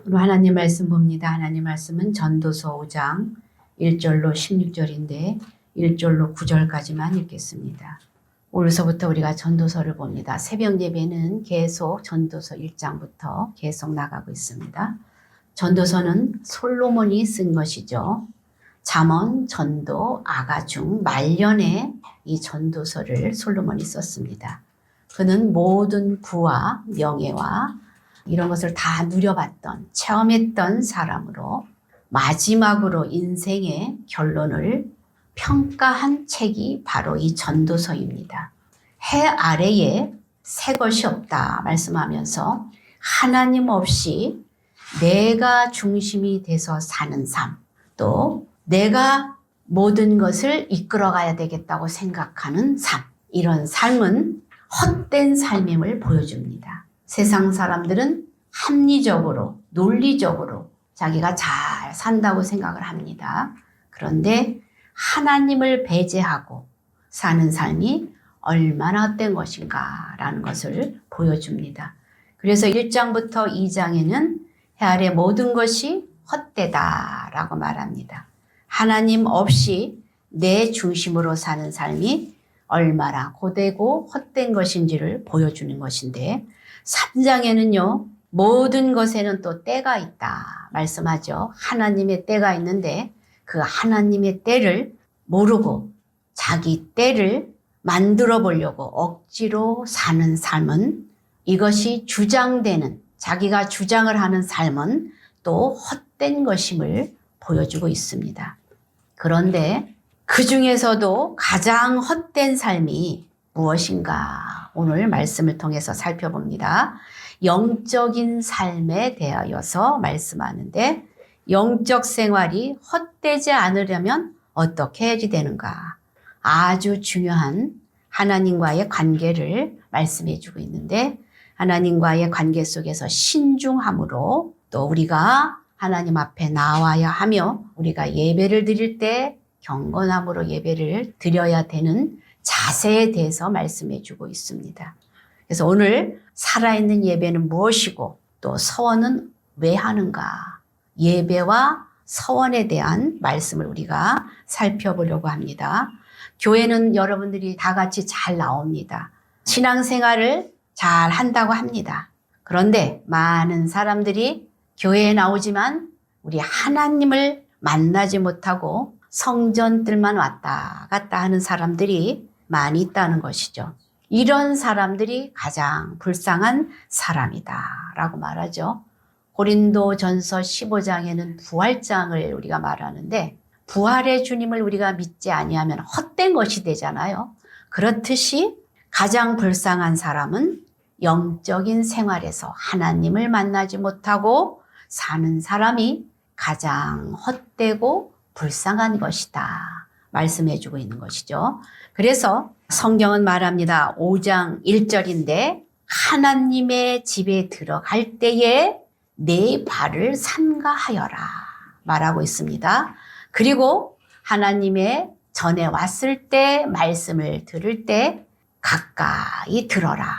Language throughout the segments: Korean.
오늘 하나님 말씀 봅니다. 하나님 말씀은 전도서 5장 1절로 16절인데 1절로 9절까지만 읽겠습니다. 오늘서부터 우리가 전도서를 봅니다. 새벽 예배는 계속 전도서 1장부터 계속 나가고 있습니다. 전도서는 솔로몬이 쓴 것이죠. 잠언, 전도, 아가중, 말년에 이 전도서를 솔로몬이 썼습니다. 그는 모든 부와 명예와 이런 것을 다 누려봤던, 체험했던 사람으로 마지막으로 인생의 결론을 평가한 책이 바로 이 전도서입니다. 해 아래에 새 것이 없다 말씀하면서 하나님 없이 내가 중심이 돼서 사는 삶, 또 내가 모든 것을 이끌어가야 되겠다고 생각하는 삶, 이런 삶은 헛된 삶임을 보여줍니다. 세상 사람들은 합리적으로, 논리적으로 자기가 잘 산다고 생각을 합니다. 그런데 하나님을 배제하고 사는 삶이 얼마나 헛된 것인가라는 것을 보여줍니다. 그래서 1장부터 2장에는 해 아래 모든 것이 헛되다라고 말합니다. 하나님 없이 내 중심으로 사는 삶이 얼마나 고되고 헛된 것인지를 보여주는 것인데 3장에는요. 모든 것에는 또 때가 있다 말씀하죠. 하나님의 때가 있는데 그 하나님의 때를 모르고 자기 때를 만들어 보려고 억지로 사는 삶은 이것이 주장되는 자기가 주장을 하는 삶은 또 헛된 것임을 보여주고 있습니다. 그런데 그 중에서도 가장 헛된 삶이 무엇인가 오늘 말씀을 통해서 살펴봅니다. 영적인 삶에 대하여서 말씀하는데 영적 생활이 헛되지 않으려면 어떻게 해야 되는가? 아주 중요한 하나님과의 관계를 말씀해 주고 있는데 하나님과의 관계 속에서 신중함으로 또 우리가 하나님 앞에 나와야 하며 우리가 예배를 드릴 때 경건함으로 예배를 드려야 되는 자세에 대해서 말씀해 주고 있습니다. 그래서 오늘 살아있는 예배는 무엇이고 또 서원은 왜 하는가? 예배와 서원에 대한 말씀을 우리가 살펴보려고 합니다. 교회는 여러분들이 다 같이 잘 나옵니다. 신앙생활을 잘 한다고 합니다. 그런데 많은 사람들이 교회에 나오지만 우리 하나님을 만나지 못하고 성전들만 왔다 갔다 하는 사람들이 많이 있다는 것이죠. 이런 사람들이 가장 불쌍한 사람이다 라고 말하죠. 고린도전서 15장에는 부활장을 우리가 말하는데 부활의 주님을 우리가 믿지 아니하면 헛된 것이 되잖아요. 그렇듯이 가장 불쌍한 사람은 영적인 생활에서 하나님을 만나지 못하고 사는 사람이 가장 헛되고 불쌍한 것이다 말씀해 주고 있는 것이죠. 그래서 성경은 말합니다. 5장 1절인데 하나님의 집에 들어갈 때에 내 발을 삼가하여라 말하고 있습니다. 그리고 하나님의 전에 왔을 때 말씀을 들을 때 가까이 들어라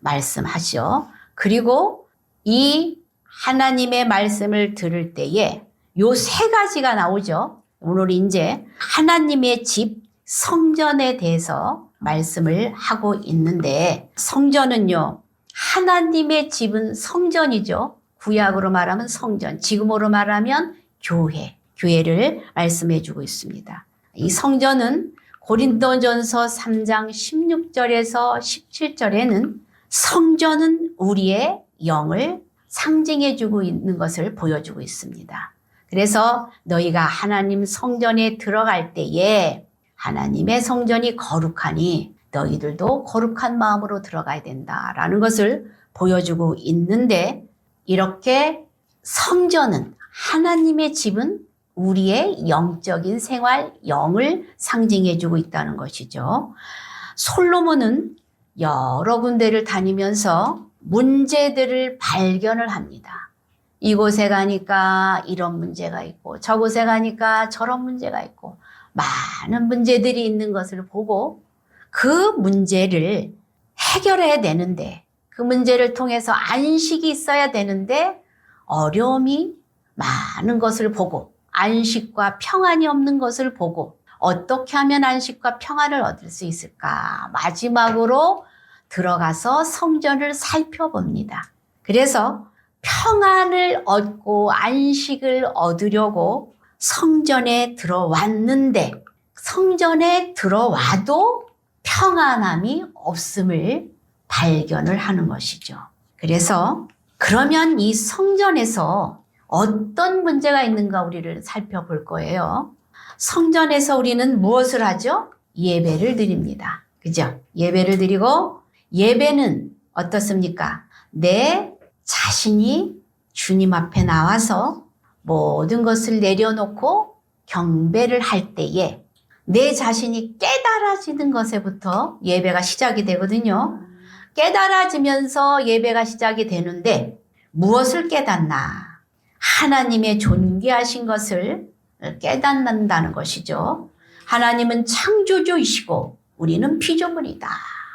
말씀하시오. 그리고 이 하나님의 말씀을 들을 때에 요 세 가지가 나오죠. 오늘 이제 하나님의 집 성전에 대해서 말씀을 하고 있는데 성전은요. 하나님의 집은 성전이죠. 구약으로 말하면 성전, 지금으로 말하면 교회, 교회를 말씀해 주고 있습니다. 이 성전은 고린도전서 3장 16절에서 17절에는 성전은 우리의 영을 상징해 주고 있는 것을 보여주고 있습니다. 그래서 너희가 하나님 성전에 들어갈 때에 하나님의 성전이 거룩하니 너희들도 거룩한 마음으로 들어가야 된다라는 것을 보여주고 있는데 이렇게 성전은 하나님의 집은 우리의 영적인 생활, 영을 상징해 주고 있다는 것이죠. 솔로몬은 여러 군데를 다니면서 문제들을 발견을 합니다. 이곳에 가니까 이런 문제가 있고 저곳에 가니까 저런 문제가 있고 많은 문제들이 있는 것을 보고 그 문제를 해결해야 되는데 그 문제를 통해서 안식이 있어야 되는데 어려움이 많은 것을 보고 안식과 평안이 없는 것을 보고 어떻게 하면 안식과 평안을 얻을 수 있을까? 마지막으로 들어가서 성전을 살펴봅니다. 그래서 평안을 얻고 안식을 얻으려고 성전에 들어왔는데 성전에 들어와도 평안함이 없음을 발견을 하는 것이죠. 그래서 그러면 이 성전에서 어떤 문제가 있는가 우리를 살펴볼 거예요. 성전에서 우리는 무엇을 하죠? 예배를 드립니다. 그죠? 예배를 드리고 예배는 어떻습니까? 내 자신이 주님 앞에 나와서 모든 것을 내려놓고 경배를 할 때에 내 자신이 깨달아지는 것에부터 예배가 시작이 되거든요. 깨달아지면서 예배가 시작이 되는데 무엇을 깨닫나? 하나님의 존귀하신 것을 깨닫는다는 것이죠. 하나님은 창조주이시고 우리는 피조물이다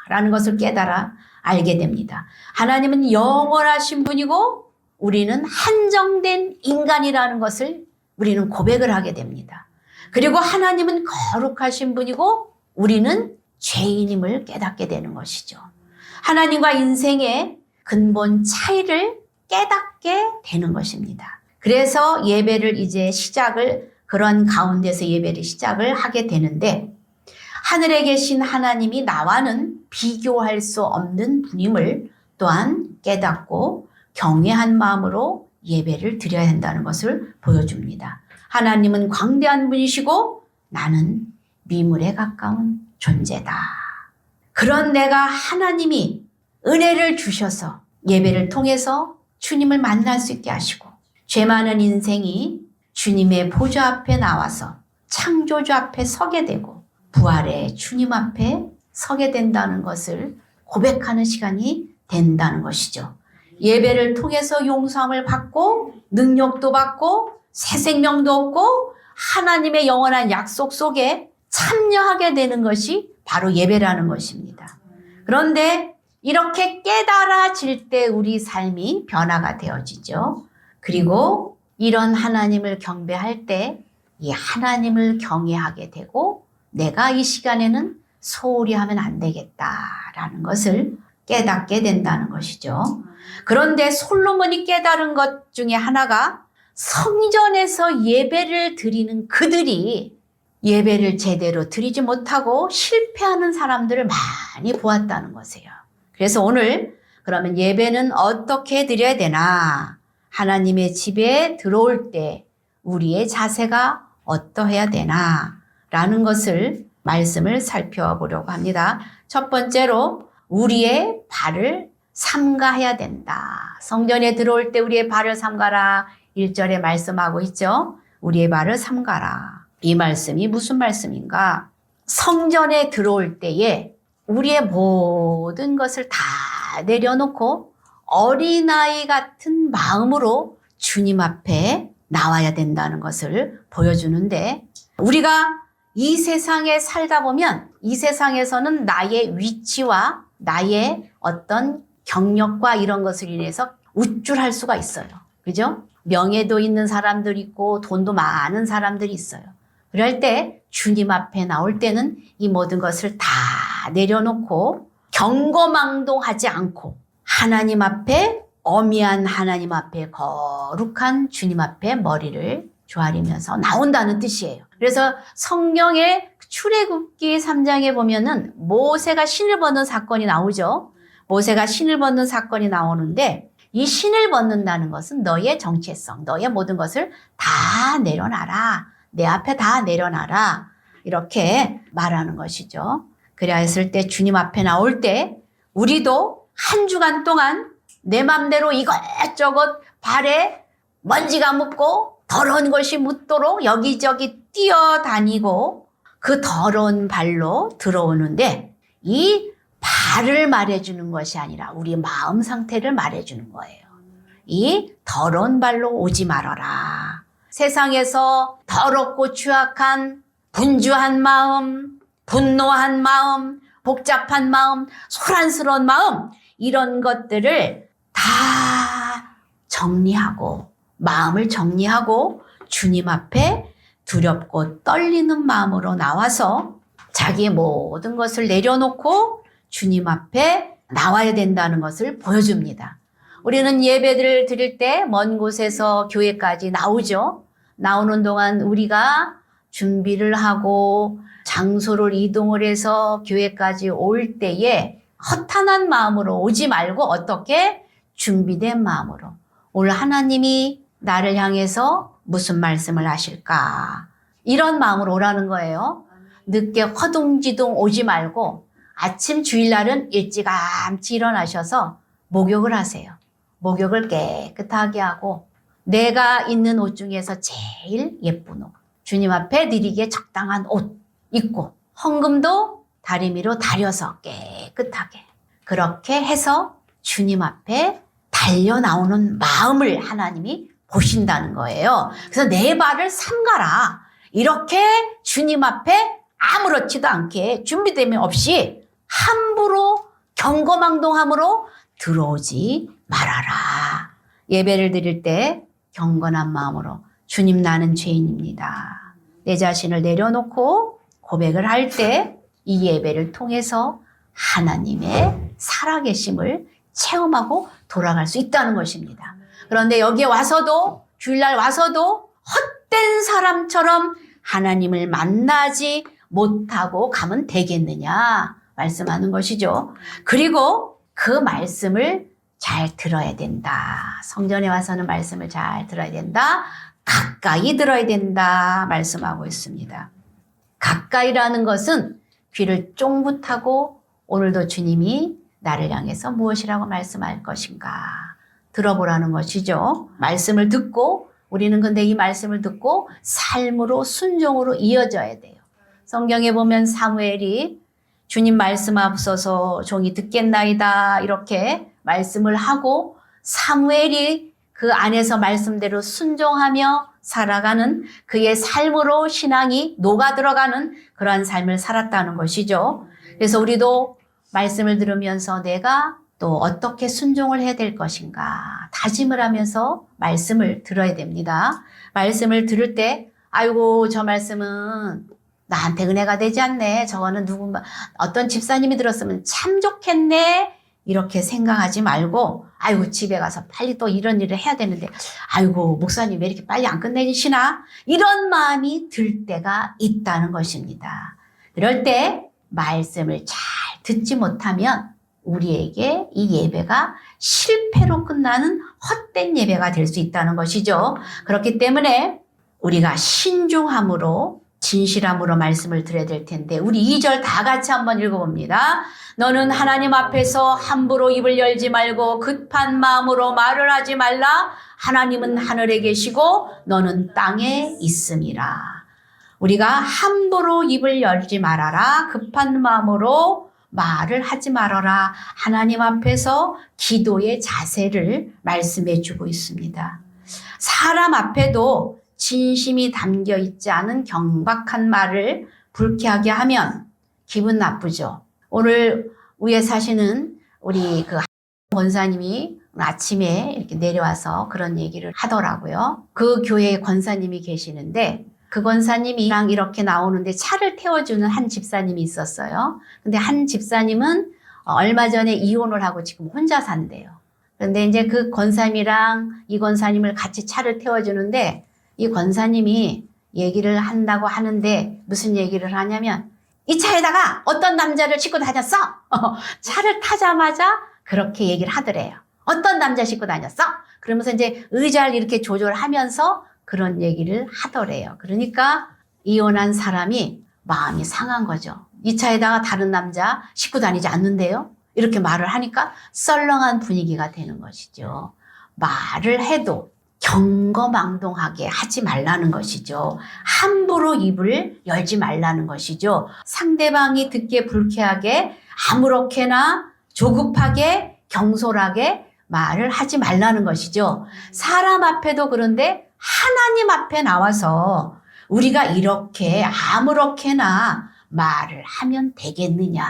라는 것을 깨달아 알게 됩니다. 하나님은 영원하신 분이고 우리는 한정된 인간이라는 것을 우리는 고백을 하게 됩니다. 그리고 하나님은 거룩하신 분이고 우리는 죄인임을 깨닫게 되는 것이죠. 하나님과 인생의 근본 차이를 깨닫게 되는 것입니다. 그래서 예배를 이제 그런 가운데서 예배를 시작을 하게 되는데 하늘에 계신 하나님이 나와는 비교할 수 없는 분임을 또한 깨닫고 경외한 마음으로 예배를 드려야 한다는 것을 보여줍니다. 하나님은 광대한 분이시고 나는 미물에 가까운 존재다. 그런 내가 하나님이 은혜를 주셔서 예배를 통해서 주님을 만날 수 있게 하시고 죄 많은 인생이 주님의 보좌 앞에 나와서 창조주 앞에 서게 되고 부활의 주님 앞에 서게 된다는 것을 고백하는 시간이 된다는 것이죠. 예배를 통해서 용서함을 받고 능력도 받고 새 생명도 얻고 하나님의 영원한 약속 속에 참여하게 되는 것이 바로 예배라는 것입니다. 그런데 이렇게 깨달아질 때 우리 삶이 변화가 되어지죠. 그리고 이런 하나님을 경배할 때 이 하나님을 경외하게 되고 내가 이 시간에는 소홀히 하면 안 되겠다라는 것을 깨닫게 된다는 것이죠. 그런데 솔로몬이 깨달은 것 중에 하나가 성전에서 예배를 드리는 그들이 예배를 제대로 드리지 못하고 실패하는 사람들을 많이 보았다는 것이에요. 그래서 오늘 그러면 예배는 어떻게 드려야 되나? 하나님의 집에 들어올 때 우리의 자세가 어떠해야 되나? 라는 것을 말씀을 살펴보려고 합니다. 첫 번째로 우리의 발을 삼가해야 된다. 성전에 들어올 때 우리의 발을 삼가라. 1절에 말씀하고 있죠. 우리의 발을 삼가라. 이 말씀이 무슨 말씀인가? 성전에 들어올 때에 우리의 모든 것을 다 내려놓고 어린아이 같은 마음으로 주님 앞에 나와야 된다는 것을 보여주는데 우리가 이 세상에 살다 보면 이 세상에서는 나의 위치와 나의 어떤 경력과 이런 것을 인해서 우쭐할 수가 있어요. 그죠? 명예도 있는 사람들이 있고 돈도 많은 사람들이 있어요. 그럴 때 주님 앞에 나올 때는 이 모든 것을 다 내려놓고 경거망동하지 않고 하나님 앞에 어미한 하나님 앞에 거룩한 주님 앞에 머리를 조아리면서 나온다는 뜻이에요. 그래서 성경의 출애굽기 3장에 보면은 모세가 신을 벗는 사건이 나오죠. 모세가 신을 벗는 사건이 나오는데 이 신을 벗는다는 것은 너의 정체성, 너의 모든 것을 다 내려놔라. 내 앞에 다 내려놔라. 이렇게 말하는 것이죠. 그래야 했을 때 주님 앞에 나올 때 우리도 한 주간 동안 내 맘대로 이것저것 발에 먼지가 묻고 더러운 것이 묻도록 여기저기 뛰어다니고 그 더러운 발로 들어오는데 이 발을 말해주는 것이 아니라 우리 마음 상태를 말해주는 거예요. 이 더러운 발로 오지 말아라. 세상에서 더럽고 추악한 분주한 마음, 분노한 마음, 복잡한 마음, 소란스러운 마음 이런 것들을 다 정리하고 마음을 정리하고 주님 앞에 두렵고 떨리는 마음으로 나와서 자기의 모든 것을 내려놓고 주님 앞에 나와야 된다는 것을 보여줍니다. 우리는 예배를 드릴 때 먼 곳에서 교회까지 나오죠. 나오는 동안 우리가 준비를 하고 장소를 이동을 해서 교회까지 올 때에 허탄한 마음으로 오지 말고 어떻게 준비된 마음으로 오늘 하나님이 나를 향해서 무슨 말씀을 하실까 이런 마음으로 오라는 거예요. 늦게 허둥지둥 오지 말고 아침 주일날은 일찌감치 일어나셔서 목욕을 하세요. 목욕을 깨끗하게 하고 내가 있는 옷 중에서 제일 예쁜 옷, 주님 앞에 드리기에 적당한 옷 입고 헌금도 다리미로 다려서 깨끗하게 그렇게 해서 주님 앞에 달려 나오는 마음을 하나님이 보신다는 거예요. 그래서 내 발을 삼가라. 이렇게 주님 앞에 아무렇지도 않게 준비됨이 없이 함부로 경거망동함으로 들어오지 말아라. 예배를 드릴 때 경건한 마음으로 주님 나는 죄인입니다. 내 자신을 내려놓고 고백을 할 때 이 예배를 통해서 하나님의 살아계심을 체험하고 돌아갈 수 있다는 것입니다. 그런데 여기에 와서도 주일날 와서도 헛된 사람처럼 하나님을 만나지 못하고 가면 되겠느냐 말씀하는 것이죠. 그리고 그 말씀을 잘 들어야 된다. 성전에 와서는 말씀을 잘 들어야 된다. 가까이 들어야 된다 말씀하고 있습니다. 가까이라는 것은 귀를 쫑긋하고 오늘도 주님이 나를 향해서 무엇이라고 말씀할 것인가 들어보라는 것이죠. 말씀을 듣고 우리는 근데 이 말씀을 듣고 삶으로 순종으로 이어져야 돼요. 성경에 보면 사무엘이 주님 말씀하옵소서 종이 듣겠나이다 이렇게 말씀을 하고 사무엘이 그 안에서 말씀대로 순종하며 살아가는 그의 삶으로 신앙이 녹아 들어가는 그러한 삶을 살았다는 것이죠. 그래서 우리도 말씀을 들으면서 내가 또 어떻게 순종을 해야 될 것인가 다짐을 하면서 말씀을 들어야 됩니다. 말씀을 들을 때 아이고 저 말씀은 나한테 은혜가 되지 않네. 저거는 어떤 집사님이 들었으면 참 좋겠네. 이렇게 생각하지 말고 아이고 집에 가서 빨리 또 이런 일을 해야 되는데 아이고 목사님 왜 이렇게 빨리 안 끝내시나? 이런 마음이 들 때가 있다는 것입니다. 그럴 때 말씀을 잘 듣지 못하면 우리에게 이 예배가 실패로 끝나는 헛된 예배가 될 수 있다는 것이죠. 그렇기 때문에 우리가 신중함으로 진실함으로 말씀을 드려야 될 텐데 우리 2절 다 같이 한번 읽어봅니다. 너는 하나님 앞에서 함부로 입을 열지 말고 급한 마음으로 말을 하지 말라. 하나님은 하늘에 계시고 너는 땅에 있음이라. 우리가 함부로 입을 열지 말아라. 급한 마음으로 말을 하지 말아라. 하나님 앞에서 기도의 자세를 말씀해 주고 있습니다. 사람 앞에도 진심이 담겨 있지 않은 경박한 말을 불쾌하게 하면 기분 나쁘죠. 오늘 위에 사시는 우리 그 권사님이 아침에 이렇게 내려와서 그런 얘기를 하더라고요. 그 교회에 권사님이 계시는데 그 권사님이랑 이렇게 나오는데 차를 태워주는 한 집사님이 있었어요. 근데 한 집사님은 얼마 전에 이혼을 하고 지금 혼자 산대요. 그런데 이제 그 권사님이랑 이 권사님을 같이 차를 태워주는데 이 권사님이 얘기를 한다고 하는데 무슨 얘기를 하냐면 이 차에다가 어떤 남자를 싣고 다녔어? 차를 타자마자 그렇게 얘기를 하더래요. 어떤 남자 싣고 다녔어? 그러면서 이제 의자를 이렇게 조절하면서 그런 얘기를 하더래요. 그러니까 이혼한 사람이 마음이 상한 거죠. 이 차에다가 다른 남자 싣고 다니지 않는데요. 이렇게 말을 하니까 썰렁한 분위기가 되는 것이죠. 말을 해도 경거망동하게 하지 말라는 것이죠. 함부로 입을 열지 말라는 것이죠. 상대방이 듣기에 불쾌하게 아무렇게나 조급하게 경솔하게 말을 하지 말라는 것이죠. 사람 앞에도 그런데 하나님 앞에 나와서 우리가 이렇게 아무렇게나 말을 하면 되겠느냐.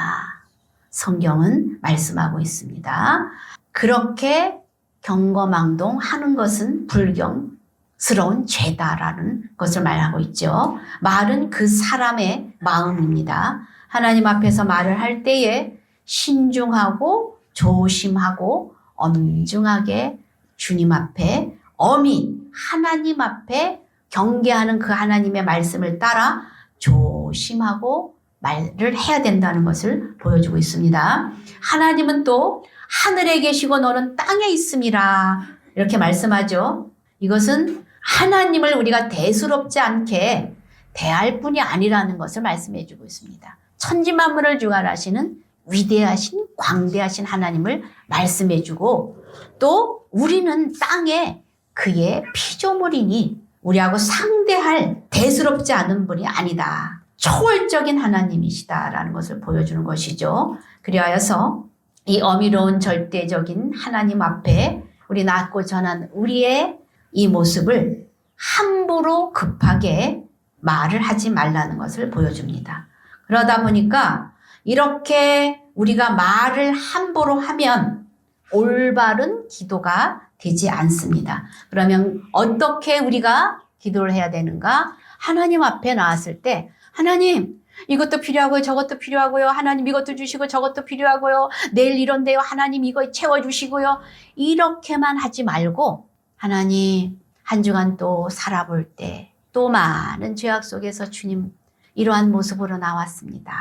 성경은 말씀하고 있습니다. 그렇게 경거망동하는 것은 불경스러운 죄다라는 것을 말하고 있죠. 말은 그 사람의 마음입니다. 하나님 앞에서 말을 할 때에 신중하고 조심하고 엄중하게 주님 앞에 엄히 하나님 앞에 경계하는 그 하나님의 말씀을 따라 조심하고 말을 해야 된다는 것을 보여주고 있습니다. 하나님은 또 하늘에 계시고 너는 땅에 있음이라 이렇게 말씀하죠. 이것은 하나님을 우리가 대수롭지 않게 대할 뿐이 아니라는 것을 말씀해 주고 있습니다. 천지만물을 주관하시는 위대하신 광대하신 하나님을 말씀해 주고 또 우리는 땅에 그의 피조물이니 우리하고 상대할 대수롭지 않은 분이 아니다. 초월적인 하나님이시다라는 것을 보여주는 것이죠. 그리하여서 이 어미로운 절대적인 하나님 앞에 우리 낳고 전한 우리의 이 모습을 함부로 급하게 말을 하지 말라는 것을 보여줍니다. 그러다 보니까 이렇게 우리가 말을 함부로 하면 올바른 기도가 되지 않습니다. 그러면 어떻게 우리가 기도를 해야 되는가? 하나님 앞에 나왔을 때 하나님 이것도 필요하고요. 저것도 필요하고요. 하나님 이것도 주시고 저것도 필요하고요. 내일 이런데요. 하나님 이거 채워주시고요. 이렇게만 하지 말고 하나님 한 주간 또 살아볼 때 또 많은 죄악 속에서 주님 이러한 모습으로 나왔습니다.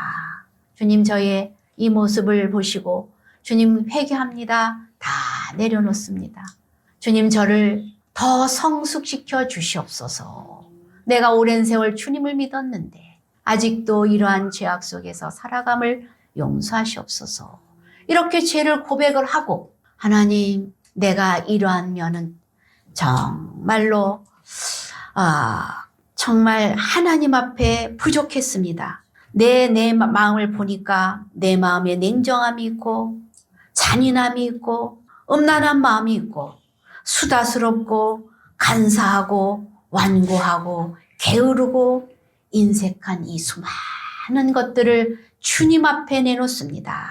주님 저의 이 모습을 보시고 주님 회개합니다. 다 내려놓습니다. 주님 저를 더 성숙시켜 주시옵소서. 내가 오랜 세월 주님을 믿었는데 아직도 이러한 죄악 속에서 살아감을 용서하시옵소서. 이렇게 죄를 고백을 하고 하나님 내가 이러한 면은 정말로 정말 하나님 앞에 부족했습니다. 내 마음을 보니까 내 마음에 냉정함이 있고 잔인함이 있고 음란한 마음이 있고 수다스럽고 간사하고 완고하고 게으르고 인색한 이 수많은 것들을 주님 앞에 내놓습니다.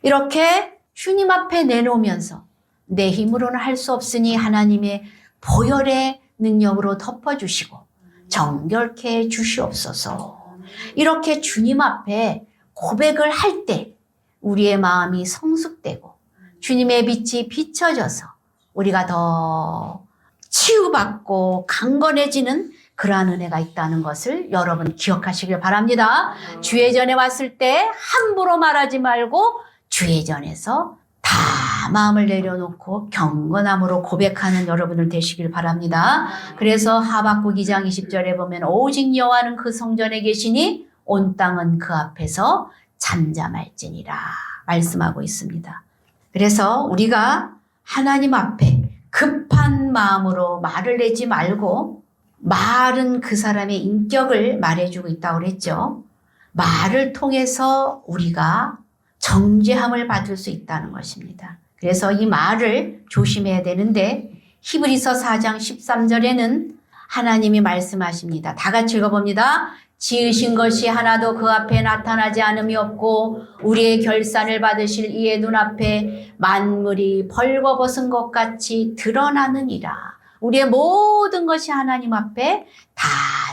이렇게 주님 앞에 내놓으면서 내 힘으로는 할 수 없으니 하나님의 보혈의 능력으로 덮어주시고 정결케 해 주시옵소서. 이렇게 주님 앞에 고백을 할 때 우리의 마음이 성숙되고 주님의 빛이 비춰져서 우리가 더 치유받고 강건해지는 그러한 은혜가 있다는 것을 여러분 기억하시길 바랍니다. 주예전에 왔을 때 함부로 말하지 말고 주예전에서 다 마음을 내려놓고 경건함으로 고백하는 여러분들 되시길 바랍니다. 그래서 하박국 2장 20절에 보면 오직 여호와는 그 성전에 계시니 온 땅은 그 앞에서 잠잠할지니라 말씀하고 있습니다. 그래서 우리가 하나님 앞에 급한 마음으로 말을 내지 말고 말은 그 사람의 인격을 말해주고 있다고 그랬죠. 말을 통해서 우리가 정죄함을 받을 수 있다는 것입니다. 그래서 이 말을 조심해야 되는데 히브리서 4장 13절에는 하나님이 말씀하십니다. 다 같이 읽어봅니다. 지으신 것이 하나도 그 앞에 나타나지 않음이 없고 우리의 결산을 받으실 이의 눈앞에 만물이 벌거벗은 것 같이 드러나느니라. 우리의 모든 것이 하나님 앞에 다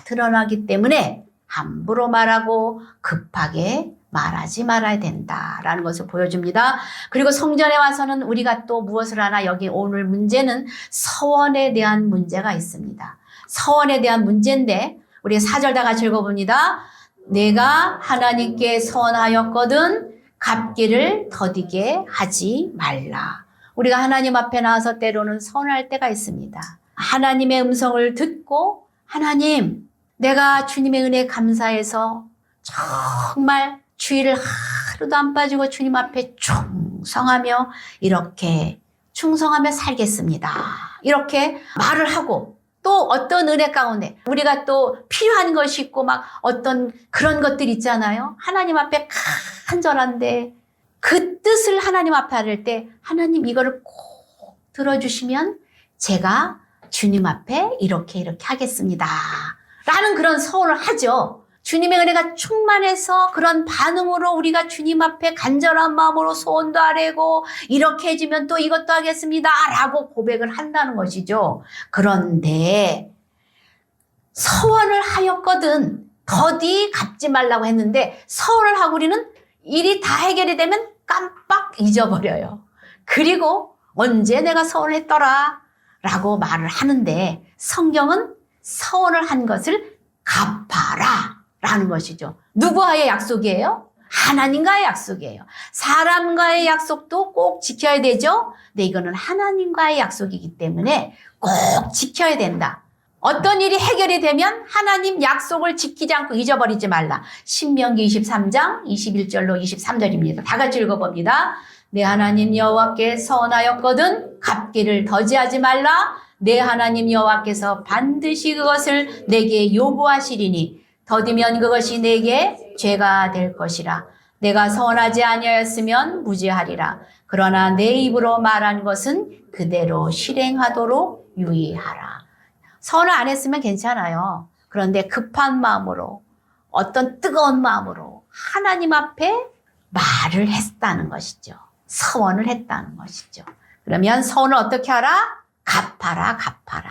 드러나기 때문에 함부로 말하고 급하게 말하지 말아야 된다라는 것을 보여줍니다. 그리고 성전에 와서는 우리가 또 무엇을 하나 여기 오늘 문제는 서원에 대한 문제가 있습니다. 서원에 대한 문제인데 우리 4절 다 같이 읽어봅니다. 내가 하나님께 서원하였거든 갚기를 더디게 하지 말라. 우리가 하나님 앞에 나와서 때로는 서원할 때가 있습니다. 하나님의 음성을 듣고 하나님 내가 주님의 은혜에 감사해서 정말 주의를 하루도 안 빠지고 주님 앞에 충성하며 이렇게 충성하며 살겠습니다. 이렇게 말을 하고 또 어떤 은혜 가운데 우리가 또 필요한 것이 있고 막 어떤 그런 것들 있잖아요. 하나님 앞에 간절한데 그 뜻을 하나님 앞에 할 때 하나님 이거를 꼭 들어주시면 제가 주님 앞에 이렇게 하겠습니다. 라는 그런 서원을 하죠. 주님의 은혜가 충만해서 그런 반응으로 우리가 주님 앞에 간절한 마음으로 소원도 아뢰고 이렇게 해주면 또 이것도 하겠습니다 라고 고백을 한다는 것이죠. 그런데 서원을 하였거든 더디 갚지 말라고 했는데 서원을 하고 우리는 일이 다 해결이 되면 깜빡 잊어버려요. 그리고 언제 내가 서원을 했더라 라고 말을 하는데 성경은 서원을 한 것을 갚아라 라는 것이죠. 누구와의 약속이에요? 하나님과의 약속이에요. 사람과의 약속도 꼭 지켜야 되죠. 근데 이거는 하나님과의 약속이기 때문에 꼭 지켜야 된다. 어떤 일이 해결이 되면 하나님 약속을 지키지 않고 잊어버리지 말라. 신명기 23장 21절로 23절입니다. 다 같이 읽어봅니다. 내 하나님 여호와께 서원하였거든 갚기를 더디하지 말라. 내 하나님 여호와께서 반드시 그것을 내게 요구하시리니 더디면 그것이 내게 죄가 될 것이라. 내가 서원하지 아니하였으면 무죄하리라. 그러나 내 입으로 말한 것은 그대로 실행하도록 유의하라. 서원을 안 했으면 괜찮아요. 그런데 급한 마음으로 어떤 뜨거운 마음으로 하나님 앞에 말을 했다는 것이죠. 서원을 했다는 것이죠. 그러면 서원을 어떻게 하라? 갚아라, 갚아라.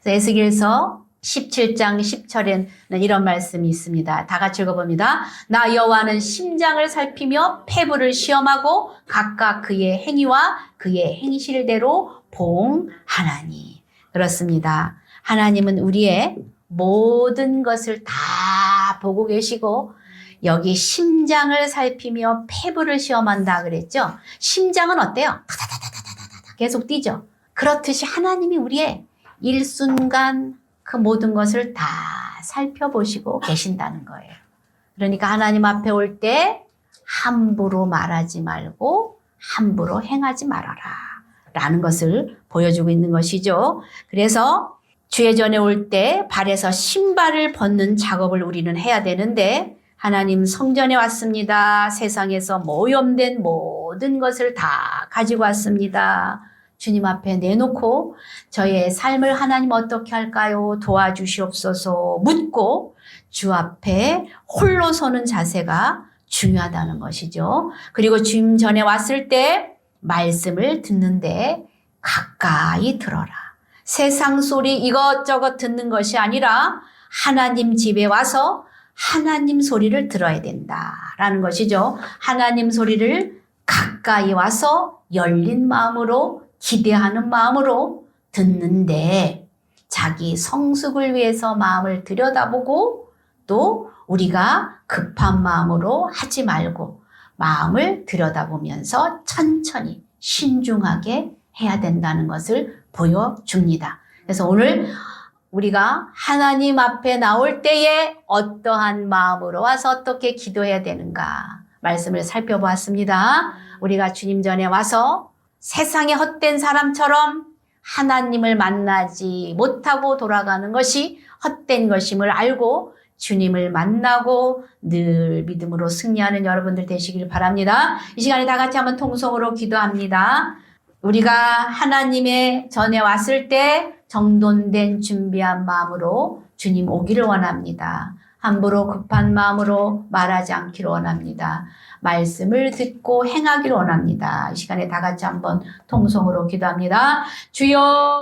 에스겔서 17장 10절에는 이런 말씀이 있습니다. 다 같이 읽어봅니다. 나 여호와는 심장을 살피며 폐부를 시험하고 각각 그의 행위와 그의 행실대로 보응하나니. 그렇습니다. 하나님은 우리의 모든 것을 다 보고 계시고 여기 심장을 살피며 폐부를 시험한다 그랬죠. 심장은 어때요? 다다다다다다다 계속 뛰죠. 그렇듯이 하나님이 우리의 일순간 그 모든 것을 다 살펴보시고 계신다는 거예요. 그러니까 하나님 앞에 올 때 함부로 말하지 말고 함부로 행하지 말아라 라는 것을 보여주고 있는 것이죠. 그래서 주의 전에 올 때 발에서 신발을 벗는 작업을 우리는 해야 되는데 하나님 성전에 왔습니다. 세상에서 모욕된 모든 것을 다 가지고 왔습니다. 주님 앞에 내놓고 저의 삶을 하나님 어떻게 할까요? 도와주시옵소서 묻고 주 앞에 홀로 서는 자세가 중요하다는 것이죠. 그리고 주님 전에 왔을 때 말씀을 듣는데 가까이 들어라. 세상 소리 이것저것 듣는 것이 아니라 하나님 집에 와서 하나님 소리를 들어야 된다라는 것이죠. 하나님 소리를 가까이 와서 열린 마음으로 기대하는 마음으로 듣는데 자기 성숙을 위해서 마음을 들여다보고 또 우리가 급한 마음으로 하지 말고 마음을 들여다보면서 천천히 신중하게 해야 된다는 것을 보여줍니다. 그래서 오늘 우리가 하나님 앞에 나올 때에 어떠한 마음으로 와서 어떻게 기도해야 되는가 말씀을 살펴보았습니다. 우리가 주님 전에 와서 세상의 헛된 사람처럼 하나님을 만나지 못하고 돌아가는 것이 헛된 것임을 알고 주님을 만나고 늘 믿음으로 승리하는 여러분들 되시길 바랍니다. 이 시간에 다 같이 한번 통성으로 기도합니다. 우리가 하나님의 전에 왔을 때 정돈된 준비한 마음으로 주님 오기를 원합니다. 함부로 급한 마음으로 말하지 않기를 원합니다. 말씀을 듣고 행하기를 원합니다. 이 시간에 다 같이 한번 통성으로 기도합니다. 주여